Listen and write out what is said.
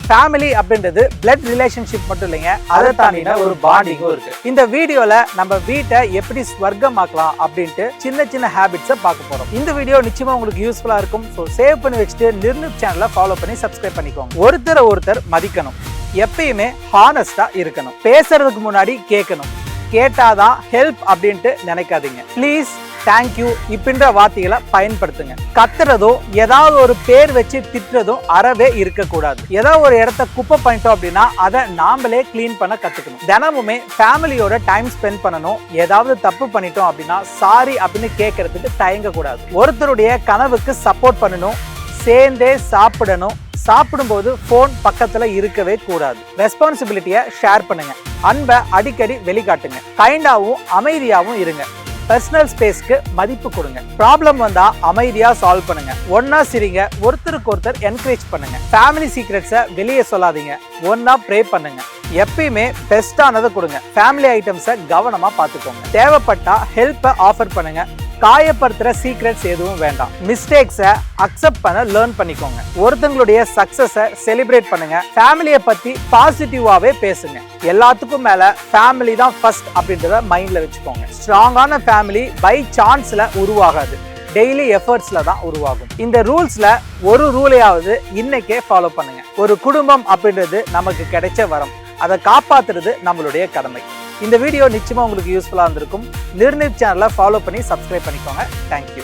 Family அப்படின்றது blood relationship மட்டும் இல்லைங்க, அதை தாண்டின ஒரு பாண்டிங்கும் இருக்கு. இந்த வீடியோல நம்ம வீட்டை எப்படி ஸ்வர்க்கமாக்கலாம் அப்படின்ட்டு சின்ன சின்ன ஹேபிட்ஸை பார்க்க போறோம். இந்த வீடியோ நிச்சயமா உங்களுக்கு யூஸ்ஃபுல்லா இருக்கும். ஸோ சேவ் பண்ணி வச்சுட்டு நிர்நிப் சேனலை ஃபாலோ பண்ணி சப்ஸ்கிரைப் பண்ணிக்கோங்க. ஒருத்தர் மதிக்கணும், எப்பயுமே ஹானஸ்டா இருக்கணும், பேசுறதுக்கு முன்னாடி கேட்கணும், கேட்டாதான் ஹெல்ப் அப்படின்ட்டு நினைக்காதீங்க. ப்ளீஸ், தேங்க்யூ இப்படின்ற வார்த்தைகளை பயன்படுத்துங்க. கத்துறதும் ஏதாவது ஒரு பேர் வச்சு திட்டுறதும் அறவே இருக்கக்கூடாது. ஏதாவது ஒரு இடத்த குப்பை பண்ணிட்டோம் அப்படின்னா அதை நாமளே கிளீன் பண்ண கத்துக்கணும். தினமுமே ஃபேமிலியோட டைம் ஸ்பெண்ட் பண்ணணும். ஏதாவது தப்பு பண்ணிட்டோம் அப்படின்னா சாரி அப்படின்னு கேட்கறதுக்கு தயங்க கூடாது. ஒருத்தருடைய கனவுக்கு சப்போர்ட் பண்ணணும், சேர்ந்தே சாப்பிடணும், சாப்பிடும்போது போன் பக்கத்துல இருக்கவே கூடாது. ரெஸ்பான்சிபிலிட்டியை ஷேர் பண்ணுங்க, அன்பை அடிக்கடி வெளிக்காட்டுங்க, கைண்டாவும் அமைதியாவும் இருங்க, பர்சனல் ஸ்பேஸ்க்கு மதிப்பு கொடுங்க. ப்ராப்ளம் வந்தா அமைதியா சால்வ் பண்ணுங்க, ஒன்னா சிரிங்க, ஒருத்தருக்கு ஒருத்தர் என்கரேஜ் பண்ணுங்க. ஃபேமிலி சீக்ரெட்ஸை வெளியே சொல்லாதீங்க, ஒன்னா ப்ரே பண்ணுங்க. எப்பயுமே பெஸ்டானதை கொடுங்க. ஃபேமிலி ஐட்டம்ஸை கவனமா பார்த்துக்கோங்க. தேவைப்பட்டா ஹெல்ப்பை ஆஃபர் பண்ணுங்க. காயப்படுத்துற சீக்ரெட்ஸ் எதுவும் வேண்டாம். மிஸ்டேக்ஸை அக்செப்ட் பண்ண லேர்ன் பண்ணிக்கோங்க. ஒருத்தங்களுடைய சக்சஸை செலிப்ரேட் பண்ணுங்க. ஃபேமிலியை பத்தி பாசிட்டிவாவே பேசுங்க. எல்லாத்துக்கும் மேல ஃபேமிலி தான் ஃபர்ஸ்ட் அப்படின்றத மைண்ட்ல வச்சுக்கோங்க. ஸ்ட்ராங்கான ஃபேமிலி பை சான்ஸ்ல உருவாகாது, டெய்லி எஃபர்ட்ஸ்ல தான் உருவாகும். இந்த ரூல்ஸ்ல ஒரு ரூலையாவது இன்னைக்கே ஃபாலோ பண்ணுங்க. ஒரு குடும்பம் அப்படின்றது நமக்கு கிடைச்ச வரம், அதை காப்பாத்துறது நம்மளுடைய கடமை. இந்த வீடியோ நிச்சயமா உங்களுக்கு யூஸ்ஃபுல்லா இருந்திருக்கும். நிர்நிப் சேனலை ஃபாலோ பண்ணி சப்ஸ்கிரைப் பண்ணிக்கோங்க. தேங்க்யூ.